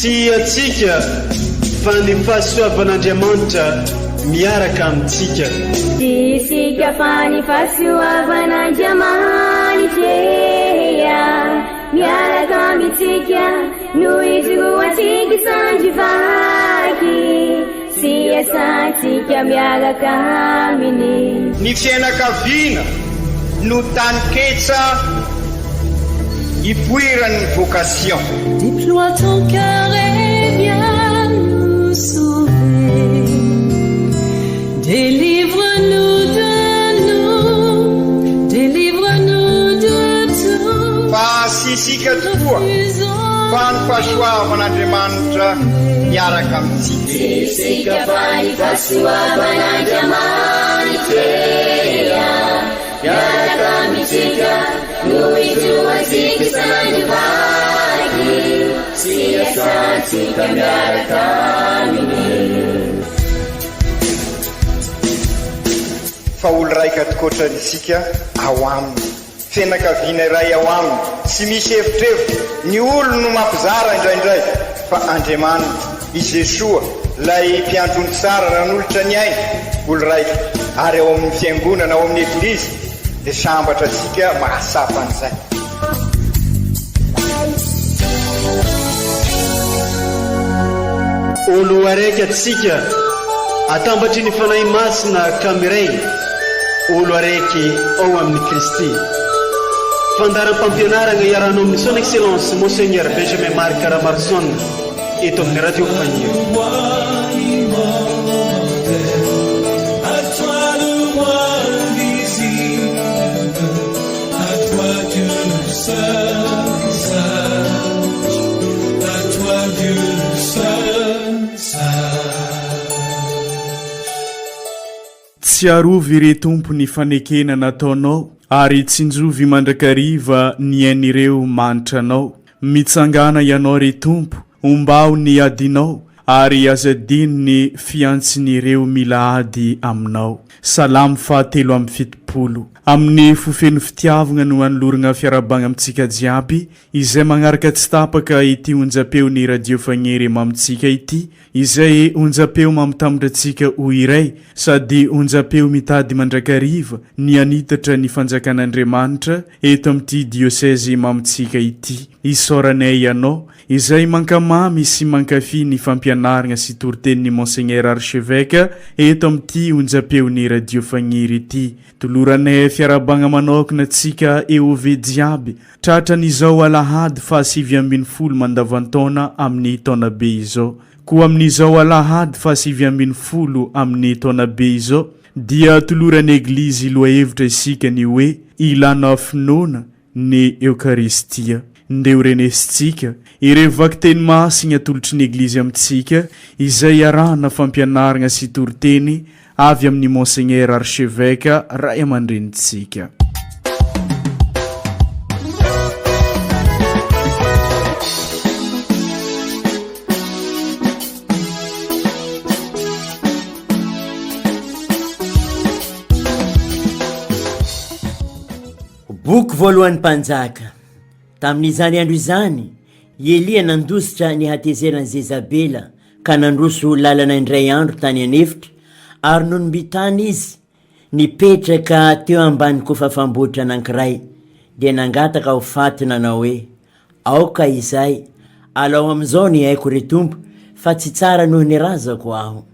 sy atsika fa ny fahasoavan'Andriamanitra miaraka amintsika. Isika fa ny fahasoavan'Andriamanitra miaraka amintsika noho izy roantsika sandrivaky sy asantsika miaraka aminy. Ny fianakaviana no taniketsa ipoiran'ny vocation. Déploie ton cœur et viens nous sauver. Délivre-nous de tout. Fa sisika tokoa fa ny fahasoavan'Andriamanitra miaraka amintsika. Sisika fa ny fahasoavan'Andriamanitra miaraka amintsika noho izy roantsika sandrivaky sy asantsika miaraka aminy. Fa olo raika atokotran'isika ao aminy, fianakaviana iray ao aminy, tsy misy hevitrevitra. Ny olo no mampizara indraindray fa Andriamanitra i Jesoa lay mpiandrony tsara nanolotra ny aina olo raika, ary ao amin'ny fiangonana ao amin'ny eglizy dia sambatra antsika mahasapan'izay. Olo araiky atsika atambatry ny fanahy masina kamiray, olo araiky ao amin'ny Kristy. Fandaram-pampianarana iarahanao amin'ny son excellence Monseigneur Benjamin Marc Caramarson eto amin'ny radio Fagnier. Tsy arovy ire tompo ny fanekena nataonao, ary tsinjovy mandrakariva ny ain'ireo manitranao. Mitsangana ianao re tompo, ombao ny adinao, ary azadino ny fiantsin'ireo mila ady aminao. Salamo fahatelo amby fitopolo. Amin'ny fofeno fitiavana no anolorana fiarabagna amintsika jiaby, izay magnaraka tsy tapaka ity onjapeo-ny radio Fagnier mamitsika ity, izay onjapeo mamitambatra ho iray, sady onjapeo mitady mandrakariva ny anitatra ny fanjakan'Andriamanitra eto amin'ity diosèse mamitsika ity. Isoranay ianao izay mankamamy sy mankafy ny fampianarana sy toritenin'ny Monseigneur Archevêque eto amin'ity onjapeo-ny radio Fagnier ity. Toloranay fiarabagna manokana tsika eove jiaby tratra n'izao alahady fa 7 mandavantaona amin'ny taona be izao. Koa amin'izao alahady fa 7 amin'ny taona be izao dia toloran'ny eglizy loa hevitra isika ny hoe ilana finoana ny Eukaristia. Ndeo renesitsika ireo vaky teny masina atolotry ny eglizy amintsika izay iarahana fampianarana sy toriteny avy amin'ny Monseigneur Archevêque ray amandrenitsika. Boky voalohan'ny mpanjaka. Tamin'izany andro izany, Elia nandositra ny hatezerany Jezabela ka nandroso lalana indray andro tany anefitra, ary noho mitany izy nipetraka teo ambany kofafamboatra anankiray, dia nangataka ho faty nanao hoe, aoka izay, alao amizao ny haiko re tompo, fa tsy tsara noho ny razako aho.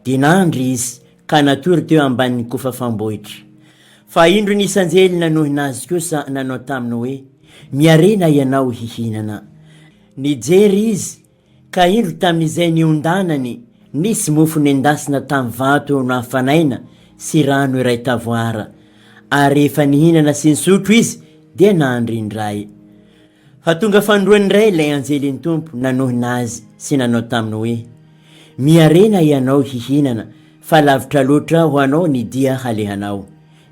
Dinandry izy ka natory teo ambany kofafamboatra. Fa indro nisanjely nanohy nazy kosa nanao taminy hoe, miarena ianao hihinana. Nijery izy, ka indro tamin'izay niondanany, nisy mofo nendasina tamin'ny vato no hafanaina sy rano iray tavoara. Ary efa nihinana sy nisotro izy, dia nandry indray. Fa tonga fandroany indray ilay anjelin'ny tompo nanohy nazy sy nanao taminy hoe, miarena ianao hihinana, fa lavitra loatra ho anao ny dia halehanao.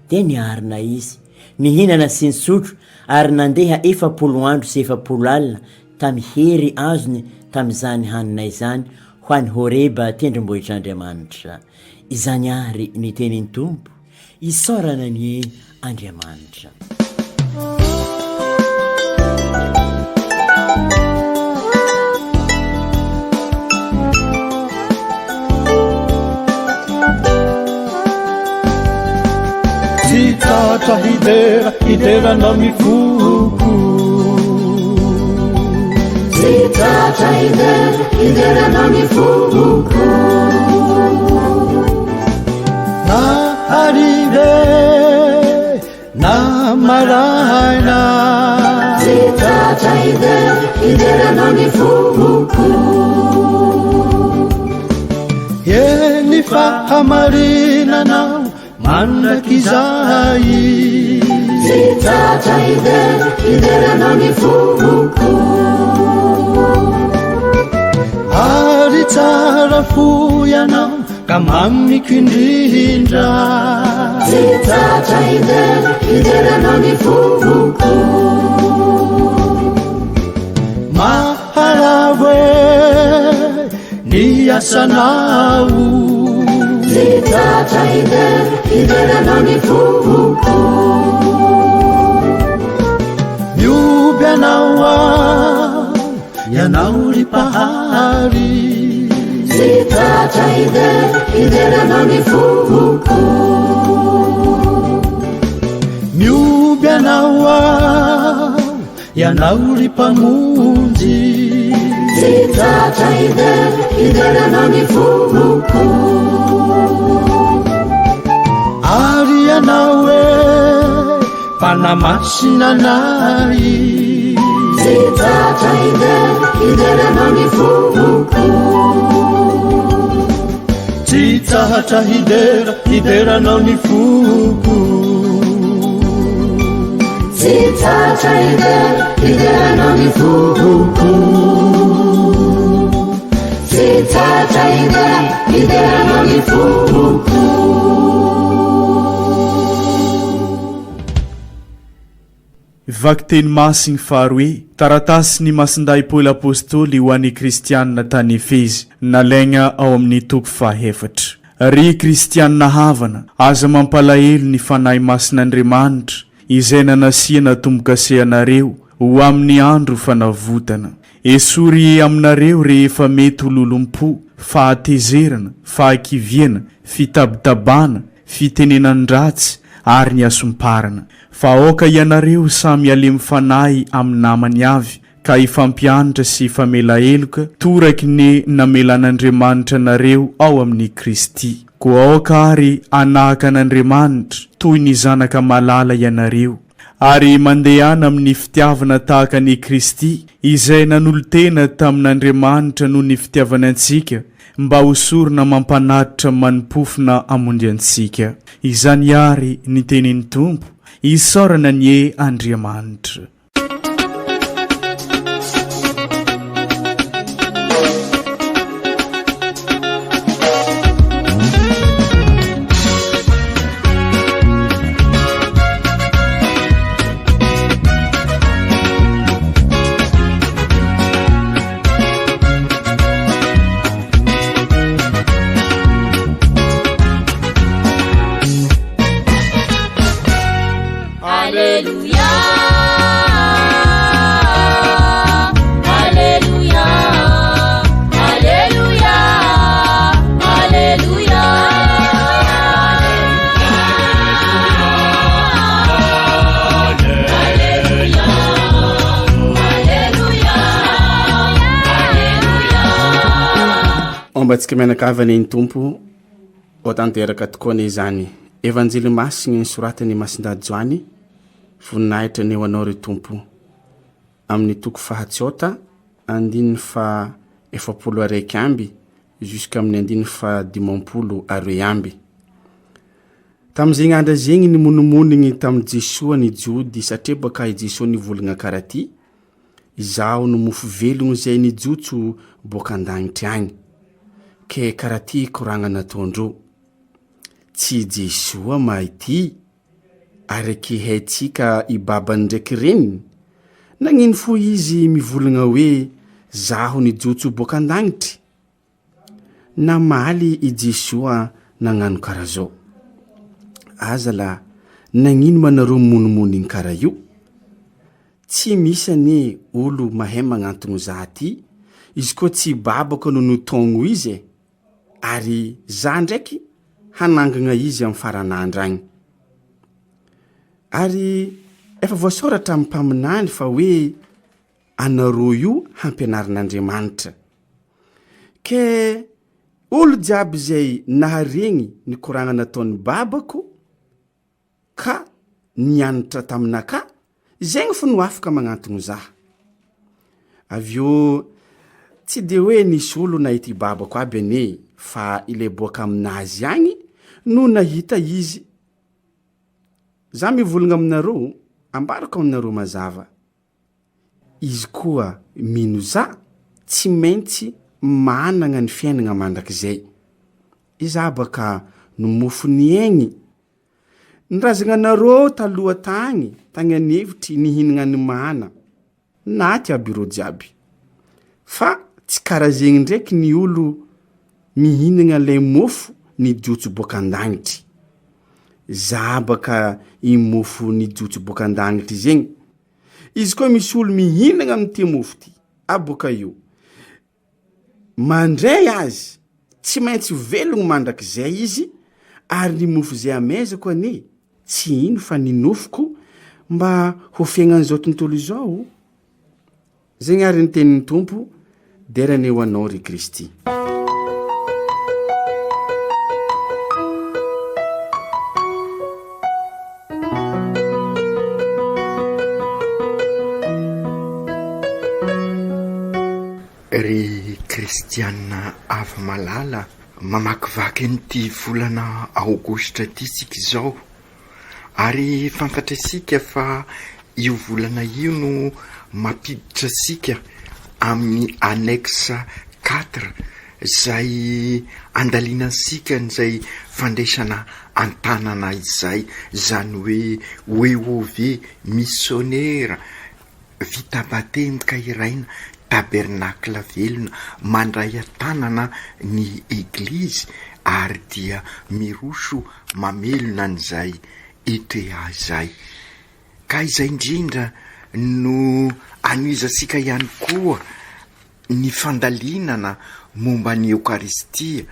Dia niarina izy, nihinana sy nisotro, ary nandeha 40 andro sy 40 alina tamihery azony tamizany hanina izany ho an'ny Horeba tendrombohitr'Andriamanitra. Izany ary ny tenin'ny tompo, isorana ny Andriamanitra. tsy tratra hiderana mifoko tsy tratra hiderana mifoko na harive na maraina tsy tratra hiderana mifoko eny fahamarinanao mandraky zay tsy tratra hiderana mifoko ary tsara fo ianao ka mamiko indrindra tsy tratra hiderana mifoko mahalavo ny asanao tsy tratra hiderana mifoko mioby anao ianao ry pahary tsy tratra hiderana mifoko mioby anao ianao ry mpamonjy tsy tratra hiderana mifoko ary ianao fanamasinanay tsy tratra hiderana mifoko tsy tratra hideranao ny foko tsy tratra hiderana mifoko tsy tratra hiderana mifoko vaky teny masiny faharoe taratasy ny masinday paoly apôstôly ho an'ny kristianina tany Efezy nalaigna ao amin'ny toko fahaefatra ry kristianina havana aza mampalahelo ny fanahy masin'Andriamanitra izay nanasiana tombokase anareo ho amin'ny andro fanavotana esory aminareo rehefa mety hololom-po fahatezerana fahakiviana fitabitabana fitenenan-dratsy ary ny asomparana fa oka ianareo samy alemy fanahy amin'ny namany avy ka ifampianatra sy ifamelaheloka toraky ny namelan'Andriamanitra nareo ao amin'ny Kristy koa oka ary anahaka an'Andriamanitra toy ny zanaka malala ianareo ary mandehana amin'ny fitiavana tahaka ny Kristy izay nanolo-tena tamin'Andriamanitra noho ny fitiavana antsika mba hosorona mampanatitra manimpofona amonjy antsika izany ary ny tenin'ny Tompo isaorana ny Andriamanitra Ombatsika mianakavany ny Tompo o tanteraka tokoa ny izany evanjely masiny ny soratany Masindady Joany voninahitra ny ho anao ry Tompo amin'ny toko fahatsiota andininy fa 71 amby jusqu'à amin'ny andininy fa 50 amby tam'izay andra zegny ny monomonigny tamin'i Jesoa ny jody satria baka i Jesoa ny volagna karaty izaho no mofo velogno zay ny jotso boka an-dagnitry agny ke karaty koragna nataondro tsy Jesoa maity araky haitsika i babany ndraiky reniny nagnino fo izy mivolagna hoe zaho ny jotso boka an-dagnitry namaly i Jesoa nagnano kara zao aza la nagnino manareo monomonigny kara io tsy misy ane olo mahay magnantogno za ty izy koa tsy babako no notogno izy ary za ndraiky hanangagna izy amin'ny faranandra agny ary efa voasoratra amin'ny mpaminany fa hoe anareo io hampianarin'Andriamanitra. Ke olo jiaby izay naharegny ny koragna nataon'ny babako ka nianatra taminaka, zegny fo no afaka magnantony zaho. Avyo tsy de hoe nisy olo nahita i babako aby ane, fa ile boaka aminazy agny no nahita izy. Za mivolagna aminareo, ambarako aminareo mazava. Izy koa mino za tsy maintsy managna ny fiainagna mandrakizay. Iza baka no mofo niaigny. Nirazagna anareo taloha tagny anevitry nihinagna ny mana. Naty aby ireo jiaby. Fa tsy karaha zegny ndraiky ny olo mihinagna lay mofo nijotso boaka an-dagnitry. Za baka i mofo nijotso boaka an-dagnitry zegny. Izy koa misy olo mihinagna amin'ty mofo ty, aboka io. Mandray azy, tsy maintsy velogno mandrakizay izy, ary ny mofo zay amezako ane, tsy ino fa ninofoko mba ho fiaignan'izao tontolo izao. Zegny ary ny tenin'ny Tompo, derany ho anao ry Kristy. Ry kristianina avy malala, mamakivaky nyty volana aogositra ty sika izao, ary fantatrasika fa io volana io no mampiditra sika amin'ny annexa 4 zay andalianansika n'izay fandraisana antanana izay, zany hoe OEV missionnaire vita batemika iraina tabernakla velona mandray antanana ny eglizy ary dia miroso mamelona n'izay ETA zay. Ka izay indrindra no anizasika ihany koa ny fandalinana momba ny Eukaristia,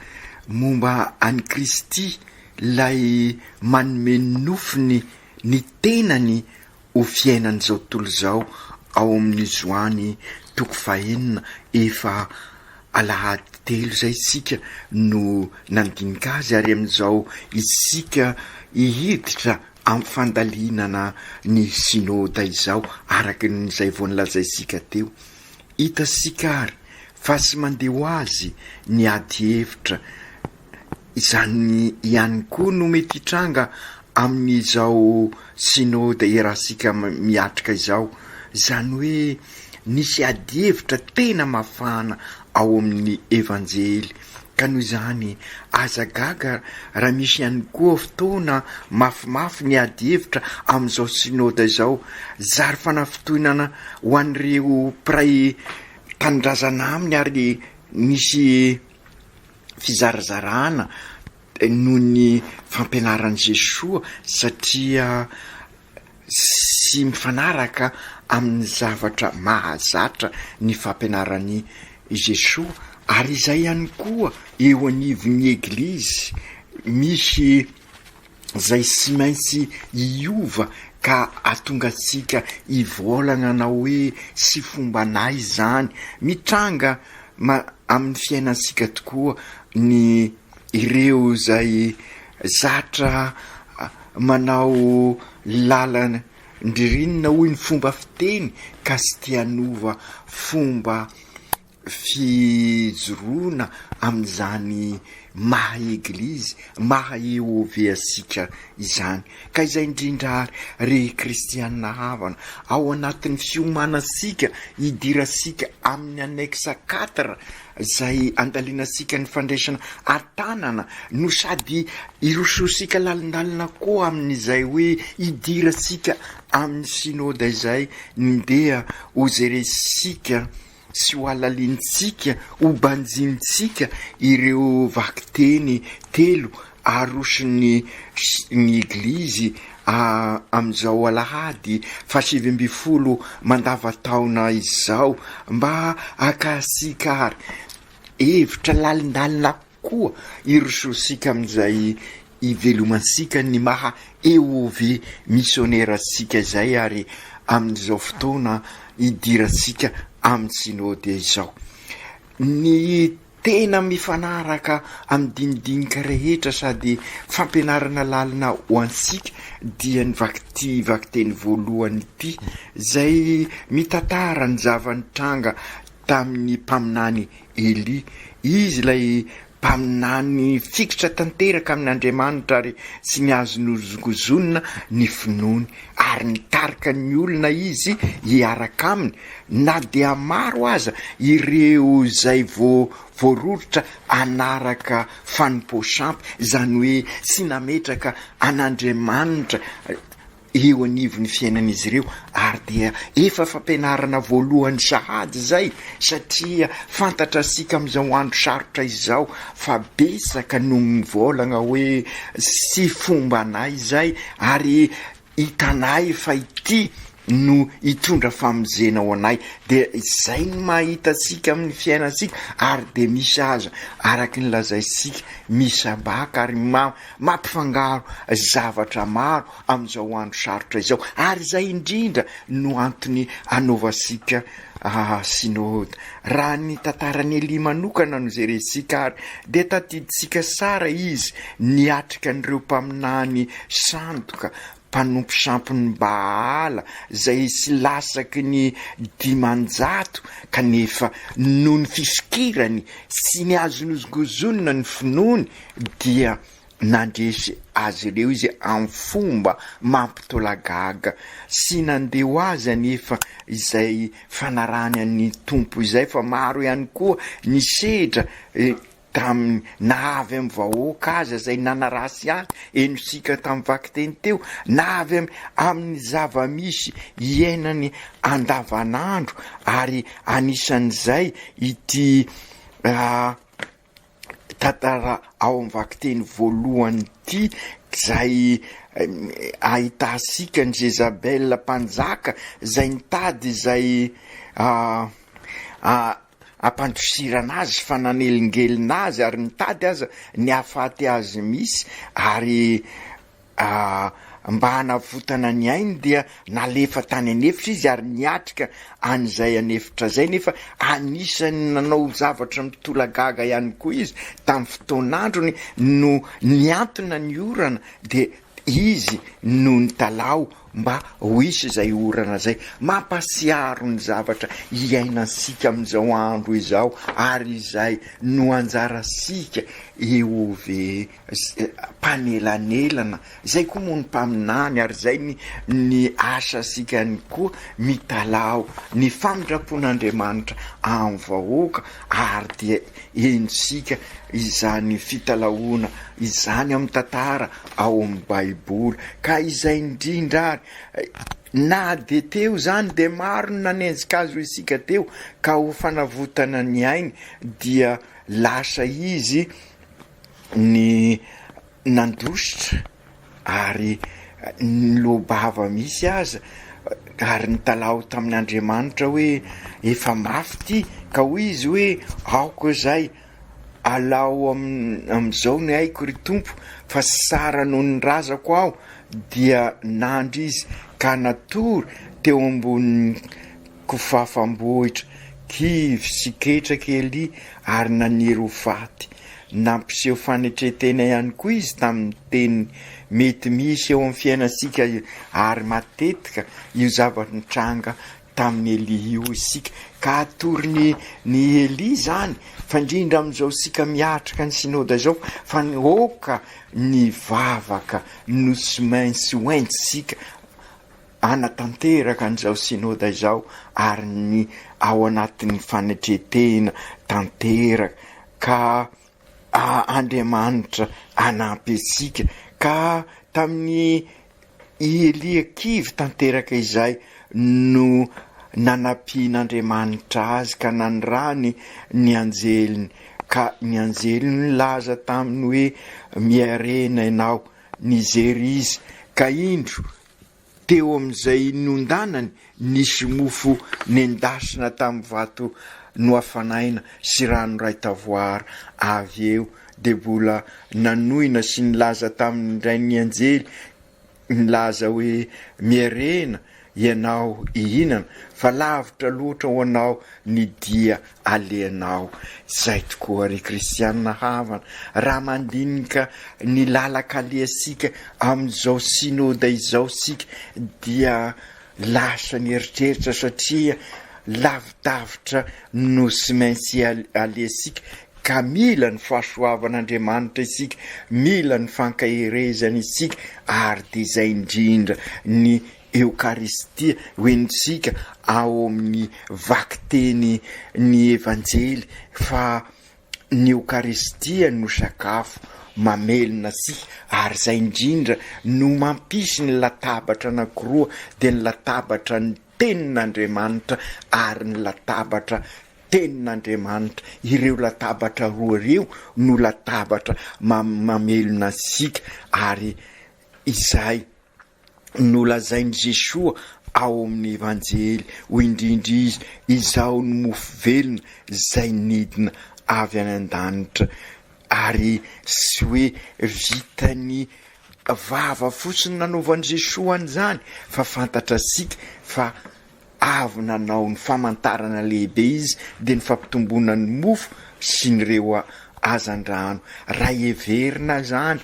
momba any Kristy lay manome nofiny ny tenany ho fiainan'izao tontolo izao ao amin'ny Zoany 4 efa alahady 3 zay sika no nandinika azy, ary amin'izao isika ihiditra amin'ny fandalinana ny synôda izao araky n'izay vao nilazaisika teo. Hitasika ary fa sy mandeha ho azy ny ady hevitra, izany ihany koa no mety hitranga amin'izao synôda erasika miatrika izao, zany hoe nisy ady hevitra tena mafana ao amin'ny evanjely. Ka noho izany aza gaga raha misy ihany koa fotoana mafimafy ny ady hevitra amin'izao synôda izao, zary fanafitohinana ho an'ireo mpiray tanindrazana aminy, ary misy fizarazarana noho ny fampianaran'i Jesoa, satria sy mifanaraka amin'ny zavatra mahazatra ny fampianaran'i Jesoa. Ary izay ihany koa eo anivon'ny eglizy misy zay sy maintsy iova ka atonga sika ivolagna na hoe sy fombanay zany mitranga amin'ny fiainansika tokoa ny ireo zay zatra manao lalana ndririnina hoy ny fomba fiteny ka sy tianova fomba fijoroana amin'izany maha eglizy, maha EOV asika izany. Ka izay indrindra ary kristianina havana ao anatin'ny fiomanasika idirasika amin'ny annexa 4 zay andalinasika ny fandraisana antanana, no sady irososika lalindalina koa amin'izay hoe idirasika amin'ny synôda izay nindeha ho zeresika sy ho alalintsika ho banjintsika ireo vakiteny 3 arosony ny eglizy amin'izao alahady 7 mandavataona izao, mba akasika ary hevitra lalindalina koa irososika amin'izay ivelomansika ny maha eove missionnaire-sika zay ary amin'izao fotoana idiratsika amin'ny synody izao. Ny tena mifanaraka amin'ny dinidinika rehetra sady fampianarana lalina ho ansika dia ny vakteny voalohany ity zay mitantara ny zavanitranga tamin'ny mpaminany Eli. Izy lay mpaminany fikitra tanteraka amin'Andriamanitra ary tsy ny azo nozongozonina ny finoany ary nitarika ny olona izy hiaraka aminy na dia maro aza ireo zay voarorotra anaraka fanompoasampy, zany hoe sy nametraka an'Andriamanitra eo anivon'ny fiainan'izy ireo, ary dia efa fampianarana voalohany sahady zay satria fantatra sika amin'izao andro sarotra izao fa besaka no mivolagna hoe sy fombanay zay ary hitanay fa ity no hitondra famonjena ho anay. De izay no mahita sika amin'ny fiainantsika ary de misy aza araky ny lazaisika misy abaka ary mampifangaro zavatra maro amin'izao andro sarotra izao, ary zay indrindra no antony anaovasika synody. Raha ny tantarany Eli manokana no jeresika ary de tatiditsika sara izy niatrika an'ireo mpaminany sandoka mpanompo sampiny Baala zay sy lasaky ny 500 kanefa noho ny fisikirany sy ny azonozongozonina ny finoany dia nandresy azy ireo izy amin'ny fomba mampitolagaga sy nandeha ho azy anefa izay fanarany an'ny tompo izay, fa maro ihany koa ny sedra tamin'ny nahavy amin'ny vahoaka aza zay nanarasy azy enosika tamin'ny vakiteny teo, nahavy amin'ny zava-misy iainany andavanandro, ary anisan'izay ity tantara ao amin'ny vakiteny voalohany ity zay ahitasika ny Jezabel mpanjaka zay nitady zay ampandrosirana azy fa nanelingelina azy ary nitady aza ny afaty azy misy ary mba hanavotana ny ainy dia nalefa tany anefitra izy ary niatrika an'izay anefitra zay, nefa anisany nanao zavatra mitolagaga ihany koa izy tamin'ny fotoan'androny no niantona ny orana de izy no ny talao mba ho isy zay orana zay. Mampasiaro ny zavatra iainansika amin'izao andro izao ary izay no anjarasika eove mpanelanelana zay koa moa ny mpaminany, ary zay ny asa sika ny koa mitalao ny famindrapon'Andriamanitra amin'ny vahoaka, ary dia enosika izany fitalaona izany amin'ny tantara ao amin'ny Baiboly. Ka izay indrindra ary na de teo zany de maro nanenjika azy isika teo ka ho fanavotana ny ainy dia lasa izy ny nandositra ary ny lobava misy aza ary nitalao tamin'Andriamanitra hoe efa mafy ty, ka ho izy hoe aoko zay alao am'izao ny haiko ry tompo fa sara noho ny razako aho, dia nandry izy ka natory teo ambony kofafambohitra kivy sy ketraka Eli ary naniry ho faty. Nampiseho fanetretena ihany koa izy tamin'ny teny mety misy eo amin'ny fiainasika ary matetika io zavanitranga tamin'ny Eli io isika, ka atory ny Eli zany fa indrindra amin'izao sika miatrika ny synody zao fa nyoka ny vavaka nosy mainsy oenty sika anatanteraka an'izao synody zao ary ny ao anatin'ny fanetretena tanteraka, ka Andriamanitra anampy antsika. Ka tamin'ny Eli kivy tanteraka izay no nanampian'Andriamanitra azy ka nanirany ny anjeliny, ka ny anjeliny laza taminy hoe miarena ianao nijery izy, ka indro teo amin'izay nondanany nisy mofo nendasina tamin'ny vato no afanaina sy rano ray tavoara avy eo de mbola nanoina sy nilaza tamin'ndray ny anjely nilaza hoe miarena ianao ihinana fa lavitra loatra ho anao ny dia aleanao. Zay tokoa ry kristianina havana, raha mandinika ny lalaka aleasika amin'izao synôda izao sika dia lasa ny eritreritra satria lavidavitra no sy maintsy aleasika ka mila ny fahasoavan'Andriamanitra isika, mila ny fankahirezana isika, ary de zay indrindra ny eukaristia hoenitsika ao amin'ny vakiteny ny evanjely fa ny eukaristia no sakafo mamelona sika, ary zay indrindra no mampisy ny latabatra anankiroa, de ny latabatra ny tenin'Andriamanitra ary ny latabatra tenin'Andriamanitra. Ireo latabatra roa ireo no latabatra mamelona sika, ary izay no lazainy Jesoa ao amin'ny evanjely ho indrindra izy izao ny mofo velona zay nidina avy any an-danitra, ary sy hoe vitany vava fotsiny nanaovan'i Jesoa an'izany, fa fantatra sika fa avy nanao ny famantarana lehibe izy de ny fampitomboana ny mofo sy nyreo azandrano. Raha everina zany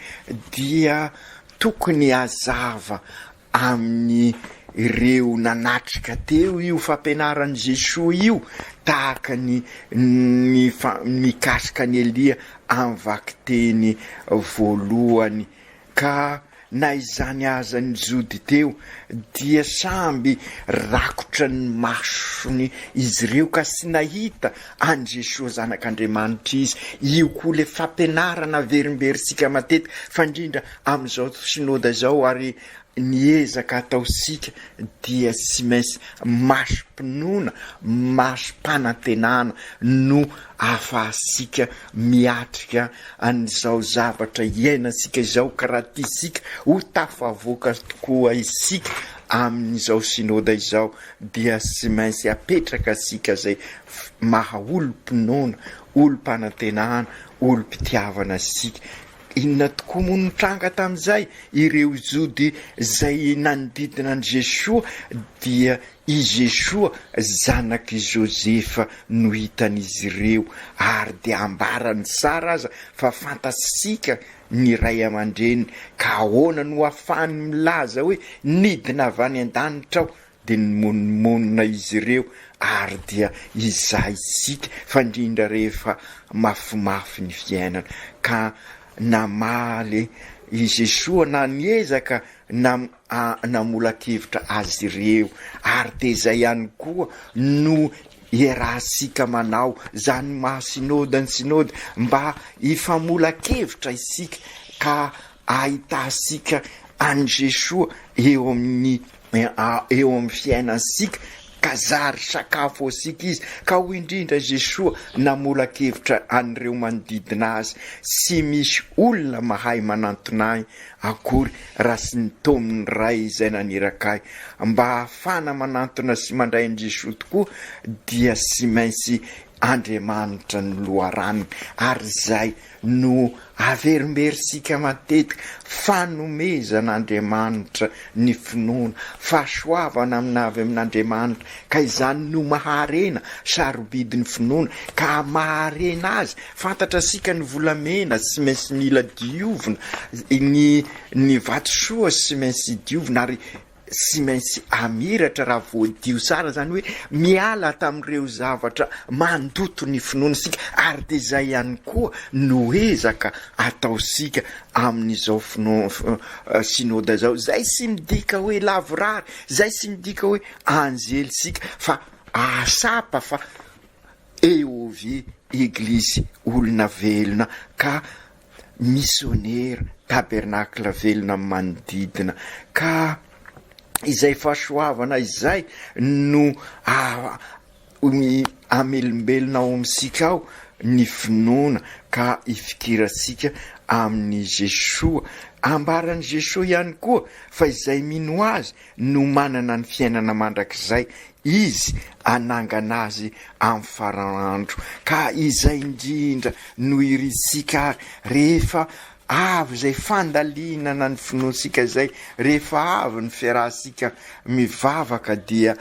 dia tokony hazava amin'ny ireo nanatrika teo io fampianaran'i Jesoa io, tahaka ny mikasika ny Elia amin'ny vakiteny voalohany. Ka na izany aza ny jody teo dia samby rakotra ny masony izy ireo ka sy nahita an Jesoa zanak'Andriamanitra izy. Io koa le fampianarana verimberisika matetika fa indrindra amin'izao synôda zao, ary niezaka ataosika dia sy maintsy masom-pinoana, masom-panantenana no ahafahasika miatrika an'izao zavatra iainasika izao, ka raha tiasika ho tafavoaka tokoa isika amin'izao synôda izao dia sy maintsy apetraka sika zay maha olo-pinoana, olo-panantenana, olo-pitiavana sika. Inona tokoa moa nitranga tamin'izay ireo jody zay nanodidina an Jesoa, dia i Jesoa zanaky Josefa no hitan'izy ireo, ary de ambarany sara aza fa fantasika ny ray aman-dreny ka ahoana no ahafahany milaza hoe nidina avy any an-danitra aho, de nymonmonina izy ireo, ary dia izay sika fa indrindra rehefa mafimafy ny fiainana. Ka namaly i Jesoa na niezaka namolakevitra azy ireo, ary de zay ihany koa no iarahasika manao zany maha synôda ny synôda mba ifamolakevitra isika ka ahitasika an Jesoa eo amin'ny fiainansika, ka zary sakafo asika izy. Ka ho indrindra Jesoa namolakevitra an'ireo manodidina azy, sy misy olona mahay manantonay akory raha sy nitomin'ny ray izay nanerakay. Mba ahafana manantona sy mandray an Jesoa tokoa dia sy maintsy Andriamanitra ny loharaniny, ary zay no averimberisika matetika fanomezan'Andriamanitra ny finoana, fahasoavana aminavy amin'Andriamanitra, ka izany no maharena sarobidiny finoana, ka maharena azy. Fantatra sika ny volamena sy maintsy mila diovina, ny vatosoa sy maintsy diovina, ary sy maintsy amiratra raha voadio sara, zany hoe miala tamin'ireo zavatra mandoto ny finoanasika, ary de zay ihany koa no ezaka ataosika amin'izao synôda zao. Zay sy midika hoe lavorary, zay sy midika hoe anjely sika, fa asapa fa eo ve eglizy olona velona, ka missionnaire tabernakla velona manodidina. Ka izay fahasoavana izay no amelombelona ao amintsika ao ny finoana, ka ifikirasika amin'ny Jesoa. Ambarany Jesoa ihany koa fa izay mino azy no manana ny fiainana mandrakizay, izy anangana azy amin'ny faranandro. Ka izay indrindra no irisika rehefa avy zay fandalinana ny finoasika zay, rehefa avy ny fiarahsika mivavaka dia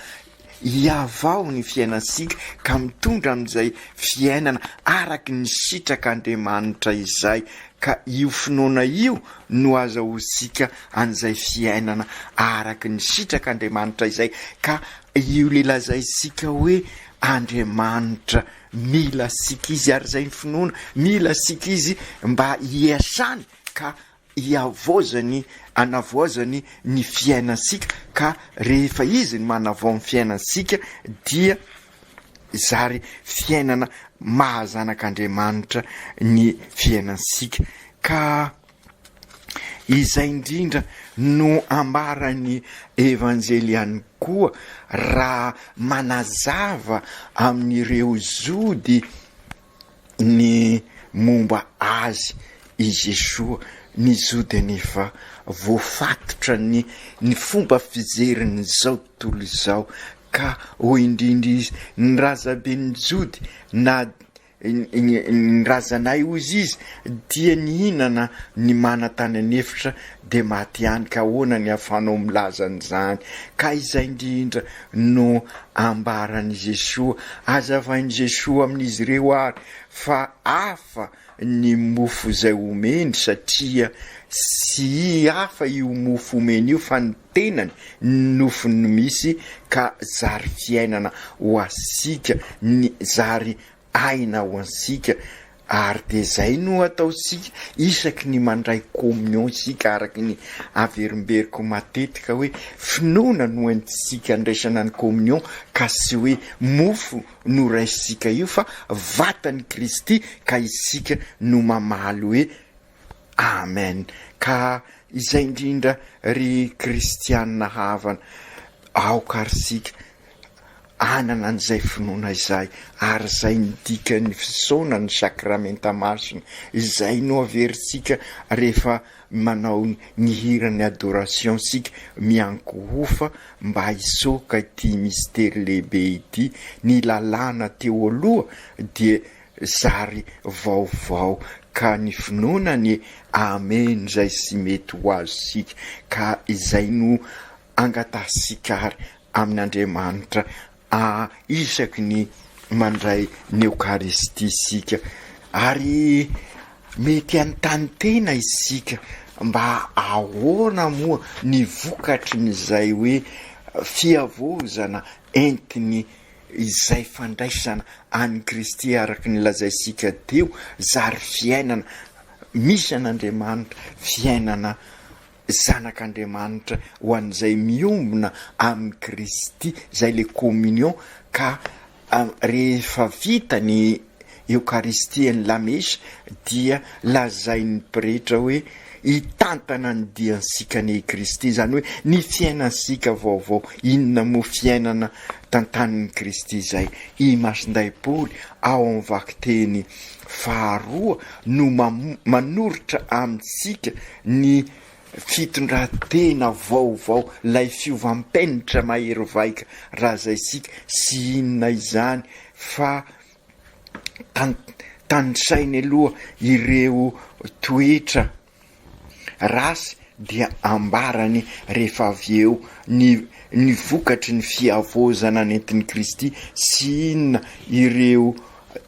iavao ny fiainasika ka mitondra amin'izay fiainana araky ny sitrak'Andriamanitra izay. Ka io finoana io no azahosika an'izay fiainana araky ny sitrak'Andriamanitra izay. Ka io lelazaisika hoe Andriamanitra mila sika izy, ary zay ny finoana mila sika izy mba hiasany ka hiavozany, anavoazany ny fiainasika. Ka rehefa izy ny manavao ny fiainasika dia zary fiainana mahazanak'Andriamanitra ny fiainasika. Ka izay indrindra no ambarany evanjely ihany koa raha manazava amin'ireo zody ny momba azy i Jesoa, ny zody anefa voafatotra ny fomba fizeriny zao tontolo zao. Ka ho indrindra izy ny razabe ny jody na ny razanay ozy izy dia nihinana ny manatany anefitra de maty ihany. Ka hoana ny afanao milazan'izany. Ka izay indrindra no ambarany Jesoa, azavainy Jesoa amin'izy ireo ary fa hafa ny mofo zay omeny, satria sy hafa io mofo omeny io fa ny tenany nofony misy. Ka zary fiainana ho asika, ny zary aina ho ansika. Ary de zay no ataosika isaky ny mandray communion sika, araky ny averimberiko matetika hoe finoana no antsika andraisana ny communion, ka sy hoe mofo no raisika io fa vatany Kristy. Ka isika no mamaly hoe amen. Ka izay indrindra ry kristianina havana aokarisika anana an'izay finoana izay, ary zay ndika ny fisaona ny sakramenta masina izay no averisika rehefa manao ny hirany adoration sika miankohofa mba hisoka ity mystère lehibe ity. Ny lalàna teo aloha dia zary vaovao, ka ny finoana ny amen zay sy mety ho azo sika. Ka izay no angatasika ary amin'Andriamanitra isaky ny mandray ny Eucharistie sika. Ary mety antany tena isika mba ahoana moa ny vokatry n'izay hoe fiavozana entiny izay fandraisana any Kristy araky ny lazaisika teo, zary fiainana misy an'Andriamanitra, fiainana zanak'Andriamanitra ho an'izay miombona amin'ny Kristy, zay le communion. Ka rehefa vita ny Eucharistie ny lamesa dia lazain'ny pretra hoe hitantana ny diansika ny Kristy, zany hoe ny fiainasika vaovao. Inona mo fiainana tantanin'ny Kristy zay? I Masinday Paoly ao amin'ny vakiteny faharoa no manoritra amintsika ny fitondratena vaovao, lay fiovampenitra mahery vaika raha zay sika. Sy inona izany fa tandrisainy aloha ireo toetra rasy dia ambarany rehefa avy eo ny vokatry ny fiavozana nentin'ny Kristy. Sy inona ireo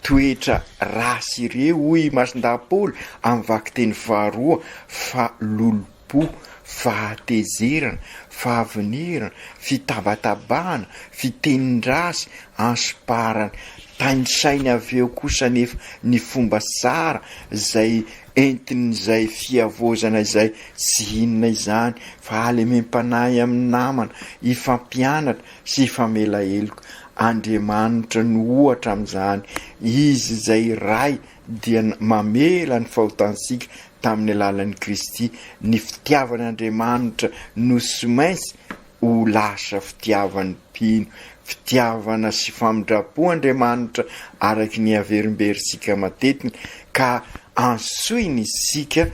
toetra rasy ireo hoy Masinday Paoly amin'ny vakiteny faharoa fa lolopo, fahatezerana, fahavinirana, fitabatabahana, fitenindrasy, ansiparana. Tandrisainy avy eo kosa nefa ny fomba tsara zay entin'izay fiavozana izay. Sy inona izany fa alemem-panahy amin'ny namana, ifampianatra sy ifamela heloka. Andriamanitra no ohatra amin'izany, izy zay ray dia mamela ny fahotansika tamin'ny alalan'ny Kristy. Ny fitiavan'Andriamanitra no sy maintsy ho lasa fitiavan'ny mpino, fitiavana sy famindrapo Andriamanitra araky ny averimberisika matetika. Ka ansoina isika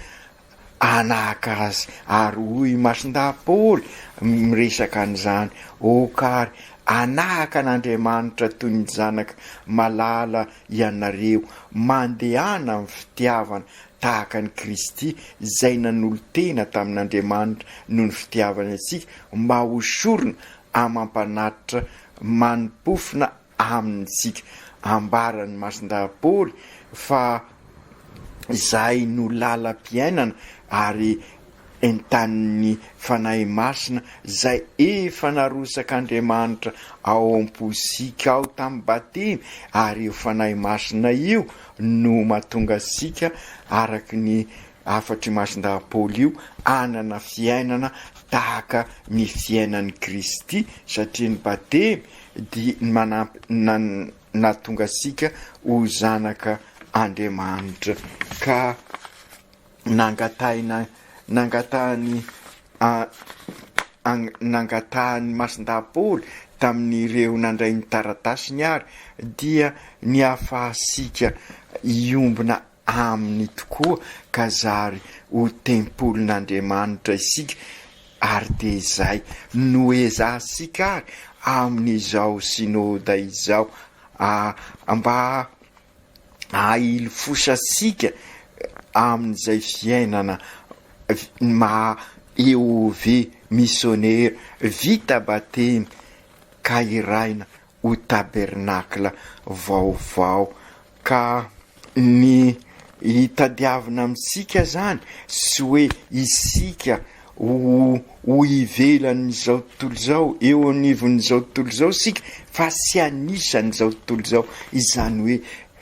anaka azy ary hoy masindapoly miresaka an'izany okary anahaka an'Andriamanitra toy ny zanaka malala ianareo mandehana amin'ny fitiavana tahaka ny Kristy izay nanolo tena tamin'Andriamanitra noho ny fitiavana antsika mba hosorona amampanatitra manimpofina amintsika. Ambarany masindapoly fa izay no lalam-piainana ary entan'ny fanahy masina izay efa narosak'Andriamanitra ao am-posika ao tamin'ny batemy ary io fanahy masina io no mahatonga sika araky ny afatry masindapoly io anana fiainana tahaka ny fiainan'ny Kristy satria ny batemy dia nahatonga sika ho zanaka Andriamanitra. Ka nangatahany masindapoly tamin'ireo nandray ny taratasiny ary dia ny ahafahasika iombona aminy tokoa ka zary ho tempolin'Andriamanitra isika ary de izay no ezahsika ary amin'izao synôda izao mba ahilofosasika amin'izay fiainana eo ve missionnaire vita batemy ka iraina ho tabernakla vaovao. Ka ny hitadiavina amintsika zany sy hoe isika ho ivelan'izao tontolo zao eo anivon'izao tontolo zao sika fa sy anisan'izao tontolo zao, izany hoe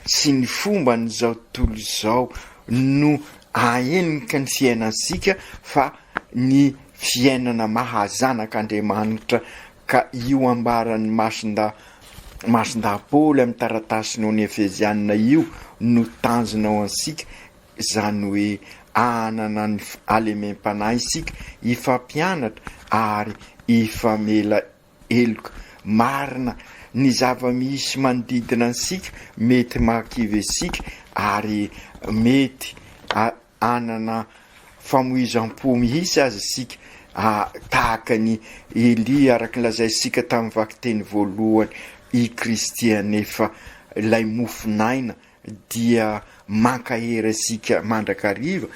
sy ny fomba n'izao tontolo zao no ahenika ny fiainansika fa ny fiainana mahazanak'Andriamanitra. Ka io ambaran'ny masindapoly amin'ny taratasiny ny Efezianina io no tanjonao ansika zany hoe anana ny alemem-panahy isika ifampianatra ary ifamela eloka marina ny zava-misy manodidina ansika mety mahakivy asika ary mety anana famoizam-po mihisy azy isika tahaka ny Elia araky lazaisika tamin'ny vakiteny voalohany i Kristy anefa ilay mofinaina dia mankahery asika mandrakariva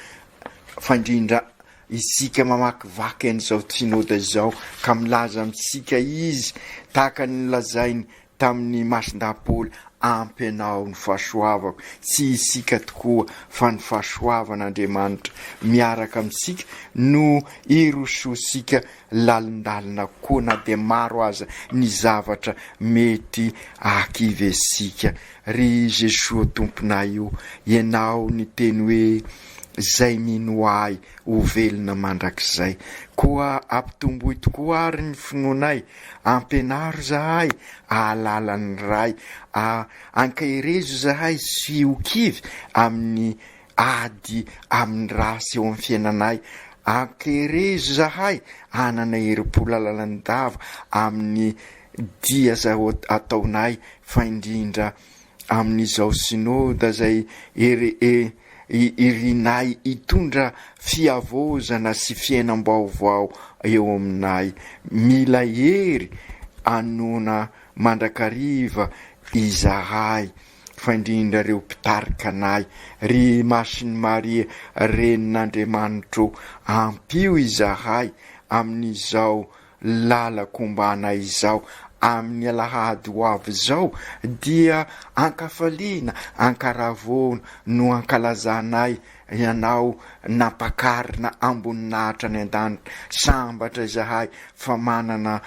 fandrindra isika mamakivaky an'izao synôda izao ka milaza amintsika izy tahaka ny lazainy tamin'ny masindapoly ampy anao ny fahasoavako tsy isika tokoa fa ny fahasoavan'Andriamanitra miaraka amintsika no irososika lalindalina koa na dia maro aza ny zavatra mety akivy asika. Ry Jesoa tomponay io ianao ny teny hoe zay mino ahy ho velona mandrakizay koa ampitomboy tokoa ary ny finoanay ampianaro zahay ahalalany ray ankahirezo zahay sy ho kivy amin'ny ady amin'ny rasy eo amin'ny fiainanay ankahirezo zahay anana herim-po lalalandava amin'ny dia zao ataonay fa indrindra amin'izao synôda zay irinay hitondra fiavozana sy fiainam-baovao eo aminay. Mila hery anona mandrakariva izahay fa indrindra reo mpitarika anay ry Masiny Maria renin'Andriamanitro ampio izahay amin'izao lalakombanay izao amin'ny alahady ho avy zao dia ankafaliana ankaravona no ankalazanay ianao nampakarina amboninahitra any an-danitra sambatra izahay fa manana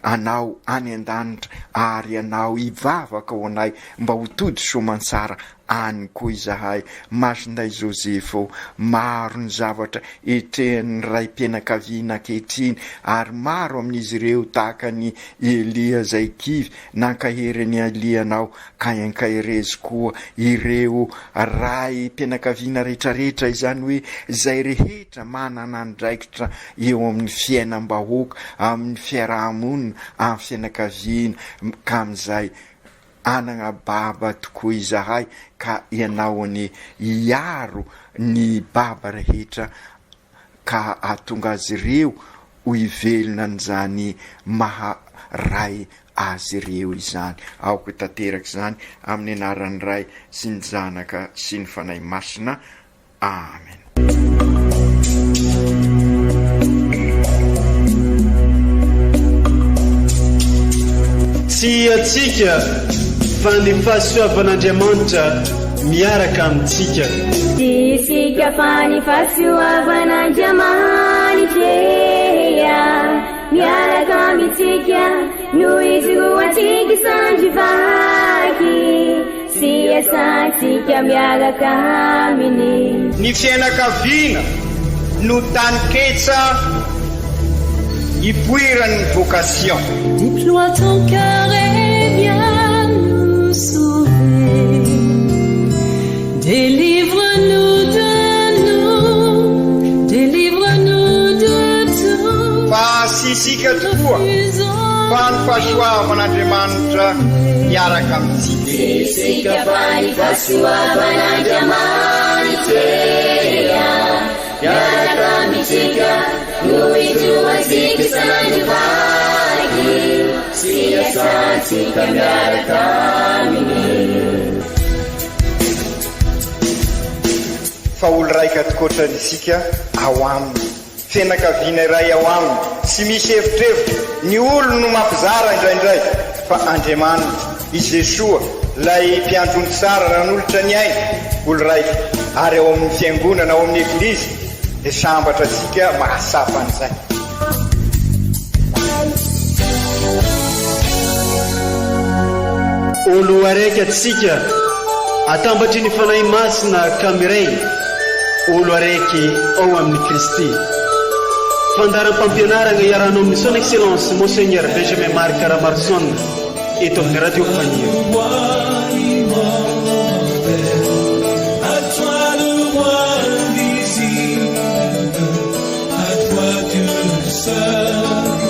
anao any an-danitra ary anao ivavaka ho anay mba ho tody soamantsara any koa izahay. Masinday Josefo maro ny zavatra etrehan'ny ray mpianakaviana ankehitriny ary maro amin'izy ireo tahaka ny Elia zay kivy nankaheriny Elianao ka ankahirezo koa ireo ray mpianakaviana rehetrarehetra izany hoe zay rehetra manana andraikitra eo amin'ny fiainam-bahoaka amin'ny fiarahamonina amin'ny fianakaviana ka amin'izay anana baba tokoa izahay ka ianaony iaro ny baba rehetra ka atonga azy ireo ho ivelona an'izany maharay azy ireo izany. Aoko tanteraka izany amin'ny anaran'ny Ray sy ny Zanaka sy ny Fanahy Masina. Amen. Tsy atsika fa ny fahasoavan'Andriamanitra miaraka amintsika. Isika fa ny fahasoavan'Andriamanitra miaraka amintsika noho izy ho antsika sandrivaky sy asantsika miaraka aminy. Ny fianakaviana no taniketsa ipoiran'ny vocation. Déploie ton cœur et viens nous sauver. Délivre-nous de tout. Fa sisika tokoa fa ny fahasoavan'Andriamanitra miaraka amintsika. Sisika fa ny fahasoavan'Andriamanitra miaraka amintsika noho izy ho antsika sandrivaky sy asantsika miaraka aminy. Fa olo raika tokoatranisika ao aminy, fianakaviana iray ao aminy, tsy misy hevitrevitra. Ny olo no mampizara indraindray fa Andriamanitra i Jesoa lay mpiandrony tsara ran'olotra ny aina, olo raika ary ao amin'ny fiangonana ao amin'ny eglizy dia sambatra atsika mahasapa an'izay. Olo araiky atsika atambatry ny fanahy masina kamiray, olo araiky ao amin'ny Kristy. Fandaram-pampianarana iarahanao amin'ny son excellence Monseigneur Benjamin Marc Caramarson eto amin'ny radio Fania.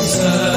Sun.